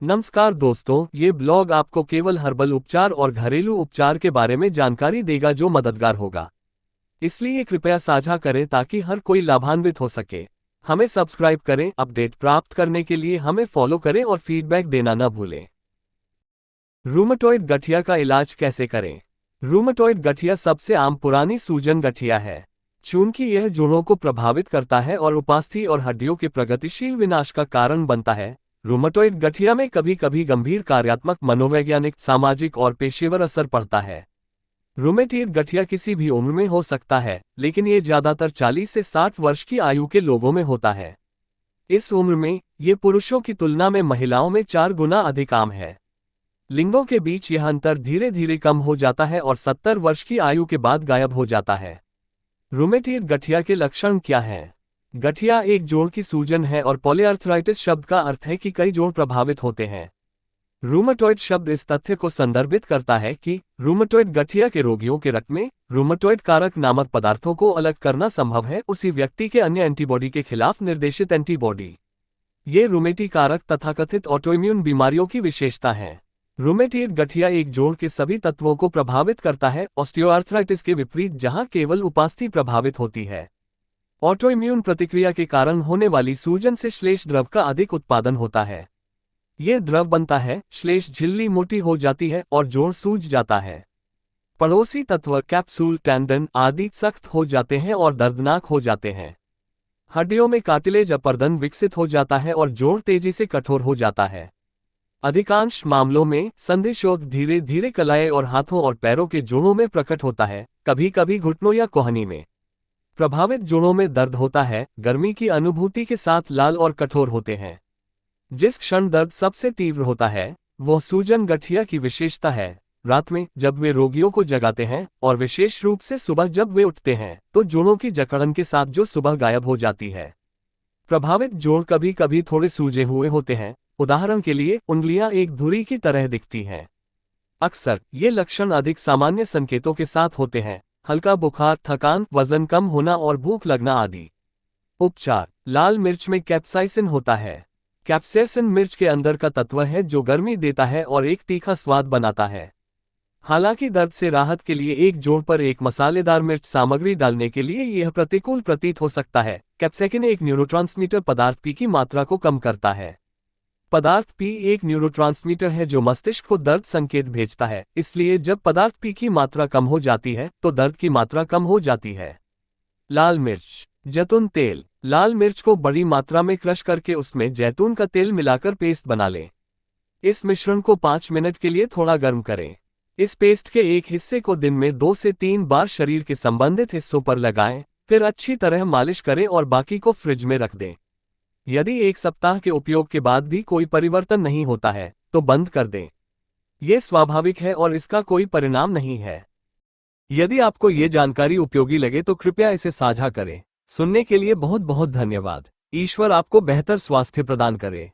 नमस्कार दोस्तों, ये ब्लॉग आपको केवल हर्बल उपचार और घरेलू उपचार के बारे में जानकारी देगा जो मददगार होगा। इसलिए कृपया साझा करें ताकि हर कोई लाभान्वित हो सके। हमें सब्सक्राइब करें, अपडेट प्राप्त करने के लिए हमें फॉलो करें और फीडबैक देना न भूलें। रूमेटॉइड गठिया का इलाज कैसे करें? रूमेटॉइड गठिया सबसे आम पुरानी सूजन गठिया है। चूंकि यह जोड़ों को प्रभावित करता है और उपास्थि और हड्डियों के प्रगतिशील विनाश का कारण बनता है, रूमेटॉइड गठिया में कभी कभी गंभीर कार्यात्मक, मनोवैज्ञानिक, सामाजिक और पेशेवर असर पड़ता है। रूमेटॉइड गठिया किसी भी उम्र में हो सकता है, लेकिन ये ज्यादातर 40 से 60 वर्ष की आयु के लोगों में होता है। इस उम्र में ये पुरुषों की तुलना में महिलाओं में 4 गुना अधिक आम है। लिंगों के बीच यह अंतर धीरे धीरे कम हो जाता है और 70 वर्ष की आयु के बाद गायब हो जाता है। रूमेटॉइड गठिया के लक्षण क्या हैं? गठिया एक जोड़ की सूजन है और पॉलीआर्थराइटिस शब्द का अर्थ है कि कई जोड़ प्रभावित होते हैं। रूमेटॉइड शब्द इस तथ्य को संदर्भित करता है कि रूमेटॉइड गठिया के रोगियों के रक्त में रूमेटॉइड कारक नामक पदार्थों को अलग करना संभव है उसी व्यक्ति के अन्य एंटीबॉडी के खिलाफ निर्देशित एंटीबॉडी। ये रूमेटी कारक तथाकथित ऑटोइम्यून बीमारियों की विशेषता है। रूमेटॉइड गठिया एक जोड़ के सभी तत्वों को प्रभावित करता है, ऑस्टियोआर्थराइटिस के विपरीत जहां केवल उपास्थि प्रभावित होती है। ऑटोइम्यून प्रतिक्रिया के कारण होने वाली सूजन से श्लेष द्रव का अधिक उत्पादन होता है। यह द्रव बनता है, श्लेष झिल्ली मोटी हो जाती है और जोड़ सूज जाता है। पड़ोसी तत्व कैप्सूल, टेंडन आदि सख्त हो जाते हैं और दर्दनाक हो जाते हैं। हड्डियों में कार्टिलेज अपर्दन विकसित हो जाता है और जोड़ तेजी से कठोर हो जाता है। अधिकांश मामलों में संधिशोथ धीरे धीरे कलाई और हाथों और पैरों के जोड़ों में प्रकट होता है, कभी कभी घुटनों या कोहनी में। प्रभावित जोड़ों में दर्द होता है, गर्मी की अनुभूति के साथ लाल और कठोर होते हैं। जिस क्षण दर्द सबसे तीव्र होता है वह सूजन गठिया की विशेषता है। रात में जब वे रोगियों को जगाते हैं और विशेष रूप से सुबह जब वे उठते हैं तो जोड़ों की जकड़न के साथ जो सुबह गायब हो जाती है। प्रभावित जोड़ कभी कभी थोड़े सूजे हुए होते हैं, उदाहरण के लिए उंगलियां एक धुरी की तरह दिखती हैं। अक्सर ये लक्षण अधिक सामान्य संकेतों के साथ होते हैं, हल्का बुखार, थकान, वजन कम होना और भूख लगना आदि। उपचार: लाल मिर्च में कैप्साइसिन होता है। कैप्साइसिन मिर्च के अंदर का तत्व है जो गर्मी देता है और एक तीखा स्वाद बनाता है। हालांकि दर्द से राहत के लिए एक जोड़ पर एक मसालेदार मिर्च सामग्री डालने के लिए यह प्रतिकूल प्रतीत हो सकता है। कैप्साइसिन एक न्यूरोट्रांसमीटर पदार्थ पी की मात्रा को कम करता है। पदार्थ पी एक न्यूरोट्रांसमीटर है जो मस्तिष्क को दर्द संकेत भेजता है, इसलिए जब पदार्थ पी की मात्रा कम हो जाती है तो दर्द की मात्रा कम हो जाती है। लाल मिर्च, जैतून तेल। लाल मिर्च को बड़ी मात्रा में क्रश करके उसमें जैतून का तेल मिलाकर पेस्ट बना लें। इस मिश्रण को 5 मिनट के लिए थोड़ा गर्म करें। इस पेस्ट के एक हिस्से को दिन में 2 से 3 बार शरीर के संबंधित हिस्सों पर लगाएं, फिर अच्छी तरह मालिश करें और बाकी को फ्रिज में रख दें। यदि 1 सप्ताह के उपयोग के बाद भी कोई परिवर्तन नहीं होता है तो बंद कर दें। यह स्वाभाविक है और इसका कोई परिणाम नहीं है। यदि आपको ये जानकारी उपयोगी लगे तो कृपया इसे साझा करें। सुनने के लिए बहुत बहुत धन्यवाद। ईश्वर आपको बेहतर स्वास्थ्य प्रदान करे।